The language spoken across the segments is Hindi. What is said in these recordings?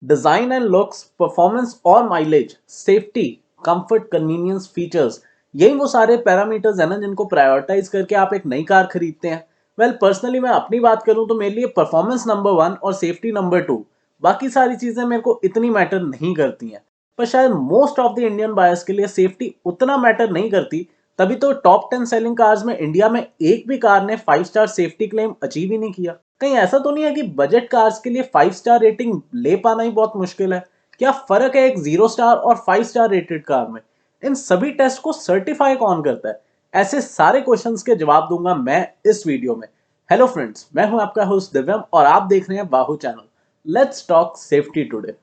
डिजाइन एंड लुक्स, परफॉर्मेंस और mileage, safety, comfort, convenience, features, यही वो सारे पैरामीटर्स है ना जिनको प्रायोरिटाइज करके आप एक नई कार खरीदते हैं। वेल पर्सनली मैं अपनी बात करूं तो मेरे लिए परफॉर्मेंस नंबर 1 और सेफ्टी नंबर 2। बाकी सारी चीजें मेरे को इतनी मैटर नहीं करती हैं। पर शायद most of the Indian buyers के लिए सेफ्टी उतना मैटर नहीं करती। तभी तो टॉप 10 सेलिंग कार्स में इंडिया में एक भी कार ने 5 स्टार सेफ्टी क्लेम अचीव ही नहीं किया। कहीं ऐसा तो नहीं है कि बजट कार्स के लिए 5 स्टार रेटिंग ले पाना ही बहुत मुश्किल है? क्या फर्क है एक 0 स्टार और 5 स्टार रेटेड कार में? इन सभी टेस्ट को सर्टिफाई कौन करता है? ऐसे सारे क्वेश्चंस के जवाब दूंगा मैं इस वीडियो में। हेलो फ्रेंड्स, मैं हूं आपका होस्ट दिव्यम और आप देख रहे हैं बाहु channel. Let's talk safety today.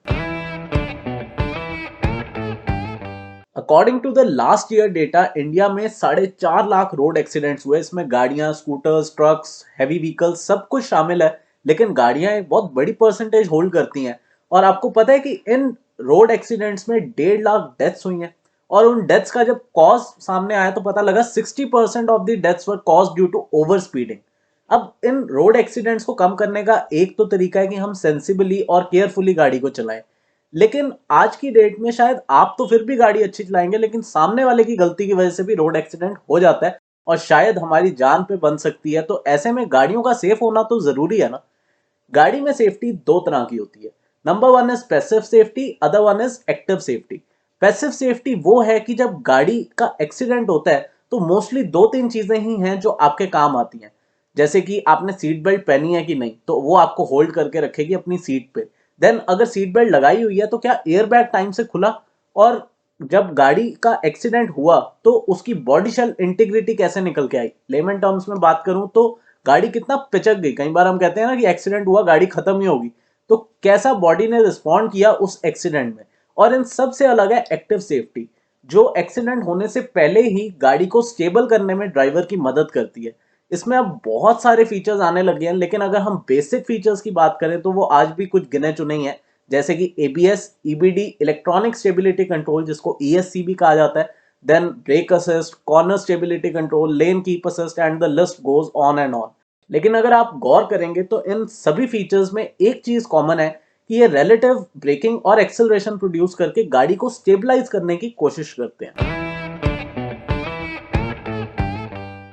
According to the last year data, India में 4.5 लाख रोड एक्सीडेंट्स हुए। इसमें गाड़ियां, स्कूटर्स, ट्रक्स, हैवी व्हीकल्स सब कुछ शामिल है। लेकिन गाड़ियां एक बहुत बड़ी परसेंटेज होल्ड करती हैं। और आपको पता है कि इन रोड एक्सीडेंट्स में 1.5 लाख डेथ्स हुई हैं। और उन डेथ्स का जब कॉज सामने आया तो पता लगा 60% of the deaths were cause due to over speeding. अब इन रोड एक्सीडेंट्स को कम करने का एक तो तरीका है कि हम सेंसिबली और केयरफुली गाड़ी को चलाएं। लेकिन आज की डेट में शायद आप तो फिर भी गाड़ी अच्छी चलाएंगे, लेकिन सामने वाले की गलती की वजह से भी रोड एक्सीडेंट हो जाता है और शायद हमारी जान पे बन सकती है। तो ऐसे में गाड़ियों का सेफ होना तो जरूरी है ना। गाड़ी में सेफ्टी दो तरह की होती है। Number 1 is passive safety, other one is active safety. Passive safety वो है कि जब गाड़ी का एक्सीडेंट होता है तो मोस्टली दो तीन चीजें ही हैं जो आपके काम आती हैं। जैसे कि आपने सीट बेल्ट पहनी है कि नहीं, तो वो आपको होल्ड करके रखेगी अपनी सीट पे। देन अगर सीट बेल्ट लगाई हुई है तो क्या एयर बैग टाइम से खुला? और जब गाड़ी का एक्सीडेंट हुआ तो उसकी बॉडी शेल इंटीग्रिटी कैसे निकल के आई? लेमन टर्म्स में बात करूं तो गाड़ी कितना पिचक गई। कई बार हम कहते हैं ना कि एक्सीडेंट हुआ, गाड़ी खत्म ही होगी। तो कैसा बॉडी ने रिस्पॉन्ड किया उस एक्सीडेंट में। और इन सबसे अलग है एक्टिव सेफ्टी, जो एक्सीडेंट होने से पहले ही गाड़ी को स्टेबल करने में ड्राइवर की मदद करती है। इसमें अब बहुत सारे फीचर्स आने लगे हैं, लेकिन अगर हम बेसिक फीचर्स की बात करें तो वो आज भी कुछ गिने चुने ही हैं। जैसे कि ABS, EBD, electronic stability control जिसको ईएससी भी कहा जाता है, then brake assist, corner stability control, lane keep assist and the list goes on and on. लेकिन अगर आप गौर करेंगे तो इन सभी फीचर्स में एक चीज कॉमन है कि ये रिलेटिव ब्रेकिंग और एक्सेलरेशन प्रोड्यूस करके गाड़ी को स्टेबलाइज करने की कोशिश करते हैं।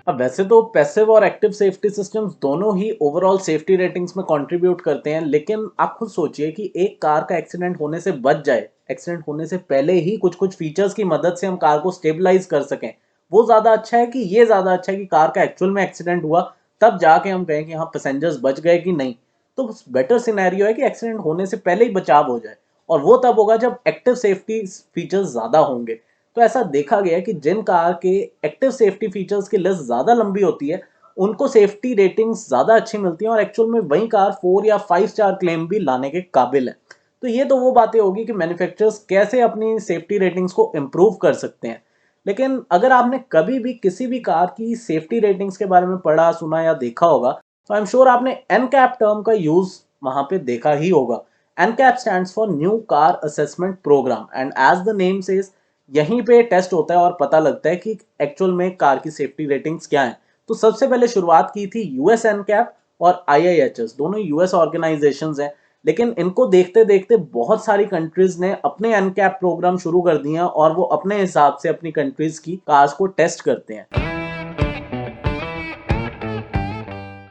अब वैसे तो पैसिव और एक्टिव सेफ्टी सिस्टम्स दोनों ही ओवरऑल सेफ्टी रेटिंग्स में कंट्रीब्यूट करते हैं। लेकिन आप खुद सोचिए कि एक कार का एक्सीडेंट होने से बच जाए, एक्सीडेंट होने से पहले ही कुछ कुछ फीचर्स की मदद से हम कार को स्टेबलाइज कर सकें, वो ज्यादा अच्छा है कि ये ज्यादा अच्छा है कि कार का एक्चुअल में एक्सीडेंट हुआ तब जाके हम कहें कि हाँ पैसेंजर्स बच गए कि नहीं? तो बेटर सिनेरियो है कि एक्सीडेंट होने से पहले ही बचाव हो जाए। और वो तब होगा जब एक्टिव सेफ्टी फीचर्स ज्यादा होंगे। तो ऐसा देखा गया है कि जिन कार के एक्टिव सेफ्टी फीचर्स की लिस्ट ज्यादा लंबी होती है उनको सेफ्टी रेटिंग्स ज्यादा अच्छी मिलती हैं और एक्चुअल में वही कार 4 या 5 स्टार क्लेम भी लाने के काबिल है। तो ये तो वो बातें होगी कि मैन्युफैक्चरर्स कैसे अपनी सेफ्टी रेटिंग्स को इम्प्रूव कर सकते हैं। लेकिन अगर आपने कभी भी किसी भी कार की सेफ्टी रेटिंग्स के बारे में पढ़ा, सुना या देखा होगा तो आई एम श्योर आपने एनकैप टर्म का यूज वहां पे देखा ही होगा। NCAP stands for new car assessment programme and as the name says, यहीं पे टेस्ट होता है और पता लगता है कि एक्चुअल में कार की सेफ्टी रेटिंग्स क्या हैं। तो सबसे पहले शुरुआत की थी यूएस एनकैप और आईआईएचएस, दोनों यूएस ऑर्गेनाइजेशंस हैं। लेकिन इनको देखते देखते बहुत सारी कंट्रीज ने अपने एनकैप प्रोग्राम शुरू कर दिए हैं और वो अपने हिसाब से अपनी कंट्रीज की कार्स को टेस्ट करते हैं।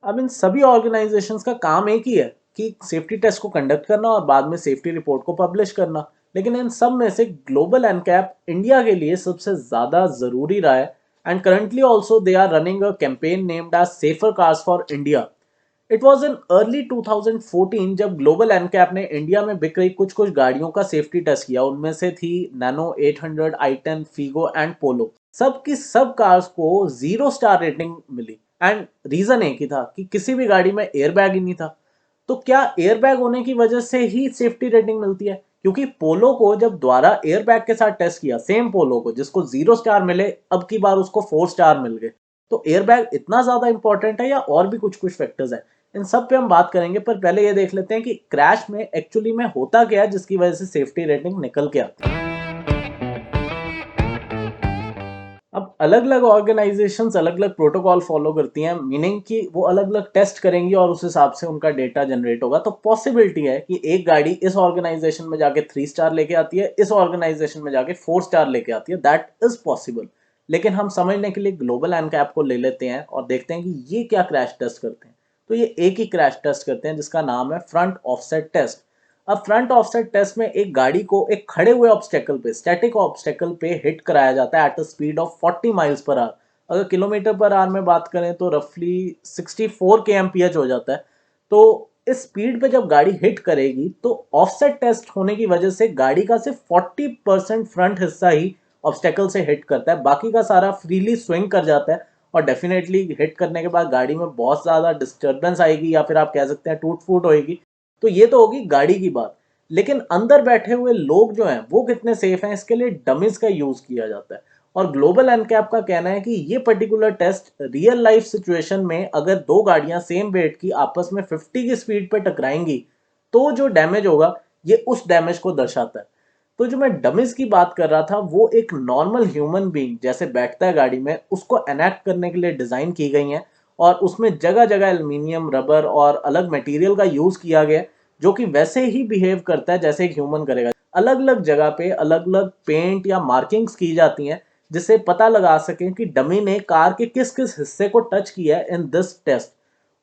अब इन सभी ऑर्गेनाइजेशंस का काम एक ही है कि सेफ्टी टेस्ट को कंडक्ट करना और बाद में सेफ्टी रिपोर्ट को पब्लिश करना। लेकिन इन सब में से ग्लोबल एनकैप इंडिया के लिए सबसे ज्यादा जरूरी रहा है। And currently also they are running a campaign named as safer cars for India. It was in early 2014 जब ग्लोबल एनकैप ने इंडिया में बिक रही कुछ कुछ गाड़ियों का सेफ्टी टेस्ट किया। उनमें से थी नैनो 800, i10, फीगो एंड पोलो। सब की सब कार्स को 0 स्टार रेटिंग मिली। एंड रीजन एक ही था कि किसी भी गाड़ी में एयरबैग ही नहीं था। तो क्या एयरबैग होने की वजह से ही सेफ्टी रेटिंग मिलती है? क्योंकि पोलो को जब दोबारा एयरबैग के साथ टेस्ट किया, सेम पोलो को जिसको 0 स्टार मिले, अब की बार उसको 4 स्टार मिल गए। तो एयरबैग इतना ज्यादा इंपॉर्टेंट है या और भी कुछ कुछ फैक्टर्स है? इन सब पे हम बात करेंगे, पर पहले ये देख लेते हैं कि क्रैश में एक्चुअली में होता क्या है जिसकी वजह से सेफ्टी रेटिंग निकल के आती है। अब अलग अलग ऑर्गेनाइजेशंस अलग अलग प्रोटोकॉल फॉलो करती हैं, मीनिंग कि वो अलग अलग टेस्ट करेंगी और उस हिसाब से उनका डेटा जनरेट होगा। तो पॉसिबिलिटी है कि एक गाड़ी इस ऑर्गेनाइजेशन में जाके 3 स्टार लेके आती है, इस ऑर्गेनाइजेशन में जाके 4 स्टार लेके आती है, दैट इज पॉसिबल। लेकिन हम समझने के लिए ग्लोबल एनकैप को ले लेते हैं और देखते हैं कि ये क्या क्रैश टेस्ट करते हैं। तो ये एक ही क्रैश टेस्ट करते हैं जिसका नाम है फ्रंट ऑफसेट टेस्ट। अब फ्रंट ऑफसेट टेस्ट में एक गाड़ी को एक खड़े हुए ऑब्स्टेकल पे, स्टैटिक ऑब्स्टेकल पे हिट कराया जाता है at a speed of 40 miles per hour. अगर किलोमीटर पर आवर में बात करें तो रफली 64 kmph हो जाता है। तो इस स्पीड पे जब गाड़ी हिट करेगी तो ऑफसेट टेस्ट होने की वजह से गाड़ी का सिर्फ 40% फ्रंट हिस्सा ही ऑब्स्टेकल से हिट करता है, बाकी का सारा फ्रीली स्विंग कर जाता है। और डेफिनेटली हिट करने के बाद गाड़ी में बहुत ज़्यादा डिस्टर्बेंस आएगी या फिर आप कह सकते हैं टूट फूट होएगी। तो ये तो होगी गाड़ी की बात। लेकिन अंदर बैठे हुए लोग जो हैं वो कितने सेफ हैं, इसके लिए डमीज का यूज किया जाता है। और ग्लोबल एनकैप का कहना है कि ये particular test real life situation में अगर दो गाड़ियां सेम वेट की आपस में 50 की स्पीड पर टकराएंगी तो जो डैमेज होगा ये उस डैमेज को दर्शाता है। तो जो मैं डमीज की बात कर रहा था वो एक नॉर्मल ह्यूमन बीइंग जैसे बैठता है गाड़ी में, उसको एनैक्ट करने के लिए डिजाइन की गई हैं। और उसमें जगह जगह एल्यूमिनियम, रबर और अलग मटेरियल का यूज किया गया है जो कि वैसे ही बिहेव करता है जैसे एक ह्यूमन करेगा। अलग अलग जगह पे अलग अलग पेंट या मार्किंग्स की जाती हैं जिससे पता लगा सकें कि डमी ने कार के किस किस हिस्से को टच किया है इन दिस टेस्ट।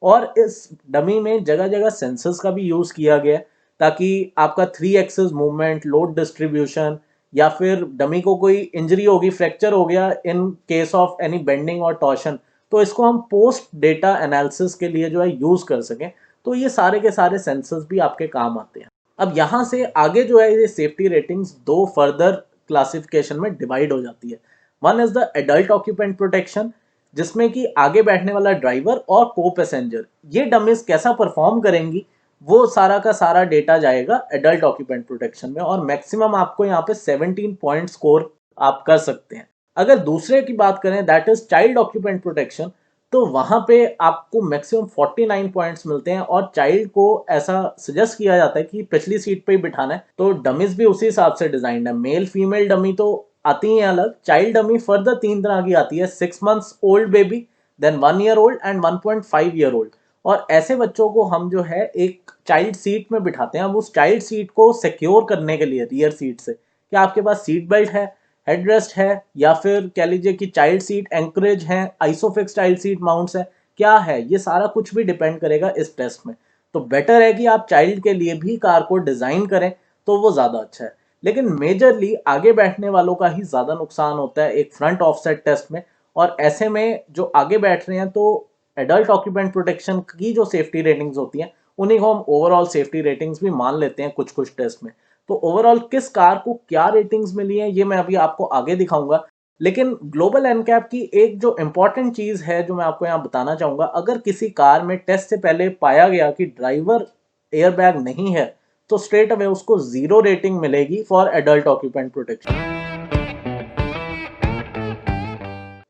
और इस डमी में जगह जगह सेंसर्स का भी यूज किया गया है ताकि आपका 3 एक्सिस मूवमेंट, लोड डिस्ट्रीब्यूशन या फिर डमी को कोई इंजरी होगी, फ्रैक्चर हो गया in case of any bending और टॉर्शन, तो इसको हम पोस्ट डेटा एनालिसिस के लिए जो है यूज कर सकें। तो ये सारे के सारे सेंसर्स भी आपके काम आते हैं। अब यहाँ से आगे जो है ये सेफ्टी रेटिंग्स दो फर्दर क्लासिफिकेशन में डिवाइड हो जाती है। One is the adult occupant protection, जिसमें कि आगे बैठने वाला ड्राइवर और को पैसेंजर ये डमीज कैसा परफॉर्म करेंगी वो सारा का सारा डेटा जाएगा एडल्ट ऑक्यूपेंट प्रोटेक्शन में। और मैक्सिमम आपको यहाँ पे 17 पॉइंट स्कोर आप कर सकते हैं। अगर दूसरे की बात करें that is child occupant protection, तो वहां पे आपको मैक्सिमम 49 पॉइंट्स मिलते हैं और चाइल्ड को ऐसा सजेस्ट किया जाता है कि पिछली सीट पे ही बिठाना है। तो डमीज भी उसी हिसाब से डिजाइन है। मेल फीमेल डमी तो आती हैं अलग, चाइल्ड डमी फर्दर 3 तरह की आती है, 6 months old baby, then 1 year old and 1.5 year old. और ऐसे बच्चों को हम जो है एक चाइल्ड सीट में बिठाते हैं। अब उस चाइल्ड सीट को सिक्योर करने के लिए रियर सीट से कि आपके पास सीट बेल्ट है, हेडरेस्ट है, या फिर कह लीजिए कि चाइल्ड सीट एंकरेज है, आइसोफिक्स चाइल्ड सीट माउंट्स है, क्या है, ये सारा कुछ भी डिपेंड करेगा इस टेस्ट में। तो बेटर है कि आप चाइल्ड के लिए भी कार को डिजाइन करें तो वो ज्यादा अच्छा है। लेकिन मेजरली आगे बैठने वालों का ही ज्यादा नुकसान होता है एक फ्रंट ऑफसेट टेस्ट में। और ऐसे में जो आगे बैठ रहे हैं तो एडल्ट ऑक्यूपेंट प्रोटेक्शन की जो सेफ्टी रेटिंग्स होती हैं उन्हीं को हम ओवरऑल सेफ्टी रेटिंग्स भी मान लेते हैं कुछ कुछ टेस्ट में। तो ओवरऑल किस कार को क्या रेटिंग्स मिली है ये मैं अभी आपको आगे दिखाऊंगा। लेकिन ग्लोबल एनकैप की एक जो इंपॉर्टेंट चीज है जो मैं आपको यहाँ बताना चाहूंगा, अगर किसी कार में टेस्ट से पहले पाया गया कि ड्राइवर एयरबैग नहीं है तो स्ट्रेट अवे उसको 0 रेटिंग मिलेगी फॉर एडल्ट ऑक्यूपेंट प्रोटेक्शन।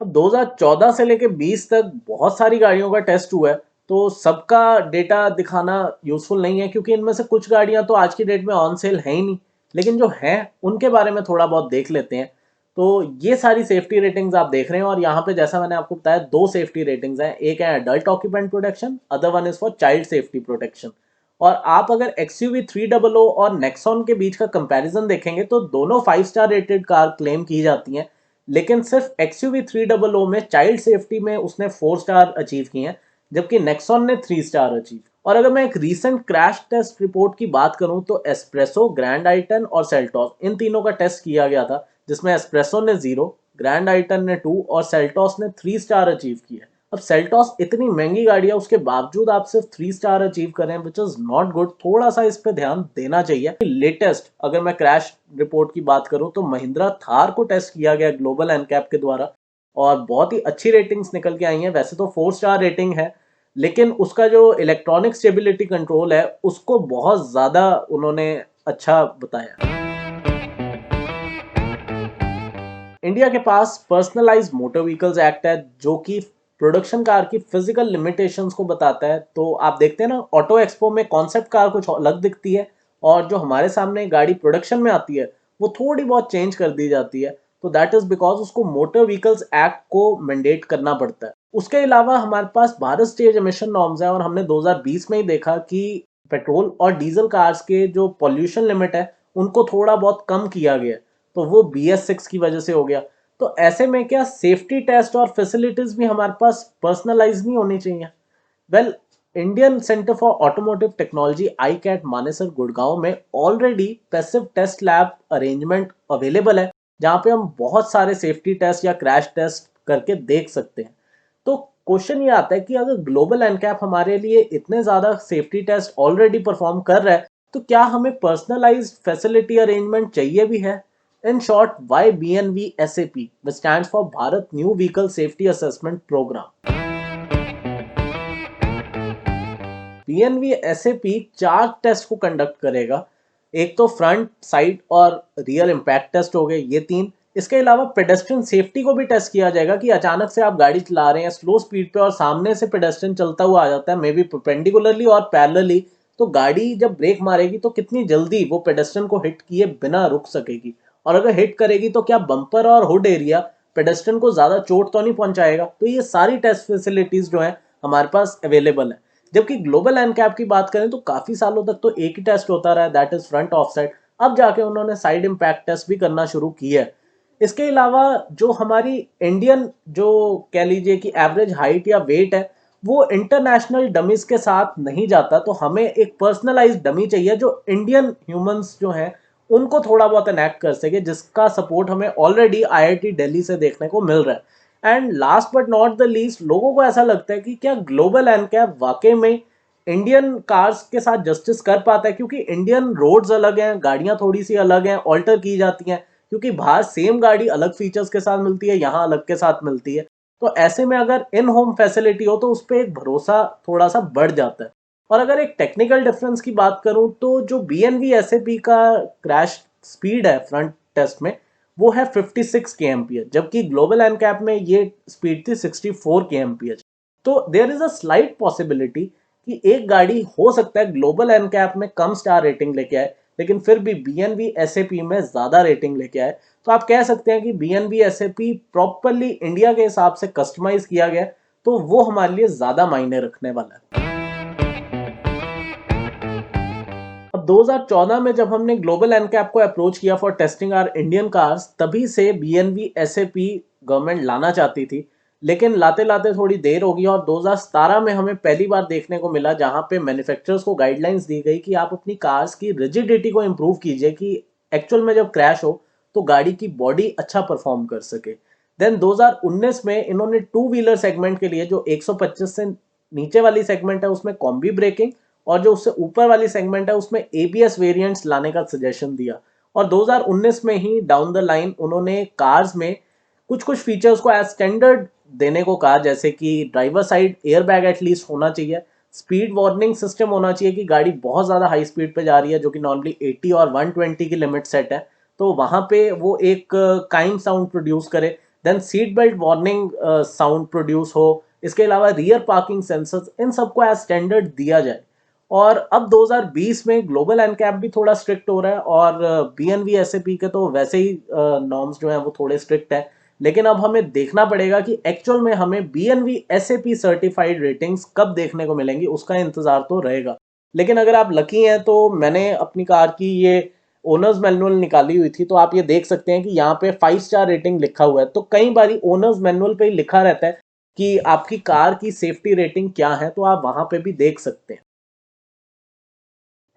अब 2014 से लेके 20 तक बहुत सारी गाड़ियों का टेस्ट हुआ है। तो सबका डेटा दिखाना यूजफुल नहीं है क्योंकि इनमें से कुछ गाड़ियां तो आज की डेट में ऑन सेल है ही नहीं। लेकिन जो हैं उनके बारे में थोड़ा बहुत देख लेते हैं। तो ये सारी सेफ्टी रेटिंग्स आप देख रहे हैं और यहाँ पे जैसा मैंने आपको बताया दो सेफ्टी रेटिंग्स हैं, एक है adult occupant protection, other one is for child safety protection. और आप अगर XUV 300 और नेक्सॉन के बीच का कंपैरिजन देखेंगे तो दोनों 5 स्टार रेटेड कार क्लेम की जाती हैं। लेकिन सिर्फ XUV 300 में चाइल्ड सेफ्टी में उसने 4 स्टार अचीव किए हैं जबकि नेक्सॉन ने 3 स्टार अचीव। और अगर मैं एक रीसेंट क्रैश टेस्ट रिपोर्ट की बात करूं तो एस्प्रेसो, ग्रैंड आइटन और सेल्टॉस इन तीनों का टेस्ट किया गया था जिसमें एस्प्रेसो ने 0, ग्रैंड आइटन ने 2 और सेल्टॉस ने 3 स्टार अचीव किया। अब सेल्टॉस इतनी महंगी गाड़ी है उसके बावजूद आप सिर्फ 3 स्टार अचीव करें विच इज नॉट गुड, थोड़ा सा इस पे ध्यान देना चाहिए। लेटेस्ट अगर मैं क्रैश रिपोर्ट की बात करूं तो महिंद्रा थार को टेस्ट किया गया ग्लोबल एनकैप के द्वारा और बहुत ही अच्छी रेटिंग्स निकल के आई हैं। वैसे तो 4 स्टार रेटिंग है लेकिन उसका जो इलेक्ट्रॉनिक स्टेबिलिटी कंट्रोल है उसको बहुत ज्यादा उन्होंने अच्छा बताया। इंडिया के पास पर्सनलाइज्ड मोटर व्हीकल्स एक्ट है जो कि प्रोडक्शन कार की फिजिकल लिमिटेशंस को बताता है। तो आप देखते हैं ना ऑटो एक्सपो में कॉन्सेप्ट कार कुछ अलग दिखती है और जो हमारे सामने गाड़ी प्रोडक्शन में आती है वो थोड़ी बहुत चेंज कर दी जाती है। तो दैट इज बिकॉज उसको मोटर व्हीकल्स एक्ट को मैंडेट करना पड़ता है। उसके अलावा हमारे पास भारत स्टेज एमिशन नॉर्म्स है और हमने 2020 में ही देखा कि पेट्रोल और डीजल कार्स के जो पॉल्यूशन लिमिट है उनको थोड़ा बहुत कम किया गया, तो वो BS6 की वजह से हो गया। तो ऐसे में क्या सेफ्टी टेस्ट और फैसिलिटीज भी हमारे पास पर्सनलाइज नहीं होनी चाहिए? Well, Indian centre for automotive technology ICAT Manesar Gurgaon में already passive test lab arrangement available है, जहां पे हम बहुत सारे सेफ्टी टेस्ट या क्रैश टेस्ट करके देख सकते हैं। तो क्वेश्चन ये आता है कि अगर ग्लोबल एनकैप हमारे लिए इतने ज्यादा सेफ्टी टेस्ट ऑलरेडी परफॉर्म कर रहा है, तो क्या हमें पर्सनलाइज्ड फैसिलिटी अरेंजमेंट चाहिए भी है? इन शॉर्ट, वाई BNV SAP, which stands for Bharat new vehicle safety assessment programme. BNV SAP 4 test को कंडक्ट करेगा। एक तो फ्रंट, साइड और रियर इम्पैक्ट टेस्ट हो गए, ये 3। इसके अलावा पेडेस्ट्रियन सेफ्टी को भी टेस्ट किया जाएगा कि अचानक से आप गाड़ी चला रहे हैं स्लो स्पीड पे और सामने से पेडेस्ट्रियन चलता हुआ आ जाता है, मे बी परपेंडिकुलरली और पैरेलली, तो गाड़ी जब ब्रेक मारेगी तो कितनी जल्दी वो पेडेस्ट्रियन को हिट किए बिना रुक सकेगी, और अगर हिट करेगी तो क्या बम्पर और हुड एरिया पेडेस्ट्रियन को ज्यादा चोट तो नहीं पहुंचाएगा? तो ये सारी टेस्ट फैसिलिटीज जो है हमारे पास अवेलेबल है। जबकि ग्लोबल एनकैप की बात करें तो काफी सालों तक तो एक ही टेस्ट होता रहा है, दैट इज फ्रंट ऑफसेट। अब जाके उन्होंने साइड इम्पैक्ट टेस्ट भी करना शुरू किया है। इसके अलावा जो हमारी इंडियन जो कह लीजिए कि एवरेज हाइट या वेट है, वो इंटरनेशनल डमीज के साथ नहीं जाता, तो हमें एक पर्सनलाइज्ड डमी चाहिए जो इंडियन ह्यूमंस जो हैं उनको थोड़ा बहुत इनेक्ट कर सके, जिसका सपोर्ट हमें ऑलरेडी IIT दिल्ली से देखने को मिल रहा है। And last but not the least, लोगों को ऐसा लगता है कि क्या ग्लोबल एनकैप वाकई में इंडियन कार्स के साथ जस्टिस कर पाता है, क्योंकि इंडियन रोड्स अलग हैं, गाड़ियां थोड़ी सी अलग हैं, ऑल्टर की जाती हैं, क्योंकि बाहर सेम गाड़ी अलग फीचर्स के साथ मिलती है, यहाँ अलग के साथ मिलती है। तो ऐसे में अगर इन होम फैसिलिटी हो तो उस पर एक भरोसा थोड़ा सा बढ़ जाता है। और अगर एक टेक्निकल डिफरेंस की बात करूं तो जो BNV SAP का क्रैश स्पीड है फ्रंट टेस्ट में, वो है 56 kmph, जबकि ग्लोबल एनकैप में ये स्पीड थी 64 kmph। तो there is a slight possibility कि एक गाड़ी हो सकता है ग्लोबल एनकैप में कम स्टार रेटिंग लेके आए, लेकिन फिर भी BNV SAP में ज्यादा रेटिंग लेके आए। तो आप कह सकते हैं कि BNV SAP प्रॉपरली इंडिया के हिसाब से कस्टमाइज किया गया, तो वो हमारे लिए ज्यादा मायने रखने वाला है। अब 2014 में जब हमने ग्लोबल एनकैप को अप्रोच किया for testing our Indian cars, तभी से BNV SAP गवर्नमेंट लाना चाहती थी, लेकिन लाते लाते थोड़ी देर हो गई और 2017 में हमें पहली बार देखने को मिला जहां पे मैन्युफैक्चरर्स को गाइडलाइंस दी गई कि आप अपनी कार्स की रिजिडिटी को इम्प्रूव कीजिए कि एक्चुअल में जब क्रैश हो तो गाड़ी की बॉडी अच्छा परफॉर्म कर सके। देन 2019 में इन्होंने टू व्हीलर सेगमेंट के लिए जो 125 से नीचे वाली सेगमेंट है उसमें कॉम्बी ब्रेकिंग, और जो उससे ऊपर वाली सेगमेंट है उसमें ABS वेरिएंट्स लाने का सजेशन दिया। और 2019 में ही डाउन द लाइन उन्होंने कार्स में कुछ कुछ फीचर्स को एज स्टैंडर्ड देने को कहा, जैसे कि driver side air bag at least होना चाहिए, स्पीड वार्निंग सिस्टम होना चाहिए कि गाड़ी बहुत ज़्यादा हाई स्पीड पे जा रही है जो कि नॉर्मली 80 और 120 की लिमिट सेट है, तो वहाँ पे वो एक काइम साउंड प्रोड्यूस करे। Then seat belt warning sound produce हो। इसके अलावा रियर पार्किंग सेंसर्स, इन सबको एज स्टैंडर्ड दिया जाए। और अब 2020 में ग्लोबल एनकैप भी थोड़ा स्ट्रिक्ट हो रहा है और BNV SAP के तो वैसे ही नॉर्म्स जो हैं वो थोड़े स्ट्रिक्ट है, लेकिन अब हमें देखना पड़ेगा कि एक्चुअल में हमें BNV SAP सर्टिफाइड रेटिंग्स कब देखने को मिलेंगी, उसका इंतजार तो रहेगा। लेकिन अगर आप लकी हैं तो मैंने अपनी कार की ये ओनर्स मैनुअल निकाली हुई थी, तो आप ये देख सकते हैं कि यहाँ पे 5 स्टार रेटिंग लिखा हुआ है, तो कई बारी ओनर्स मैनुअल पे ही लिखा रहता है कि आपकी कार की सेफ्टी रेटिंग क्या है, तो आप वहां पे भी देख सकते हैं।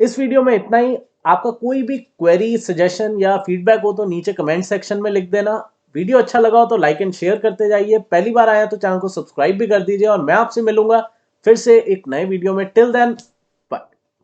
इस वीडियो में इतना ही। आपका कोई भी क्वेरी, सजेशन या फीडबैक हो तो नीचे कमेंट सेक्शन में लिख देना। वीडियो अच्छा लगा हो तो लाइक एंड शेयर करते जाइए। पहली बार आया तो चैनल को सब्सक्राइब भी कर दीजिए और मैं आपसे मिलूंगा फिर से एक नए वीडियो में। Till then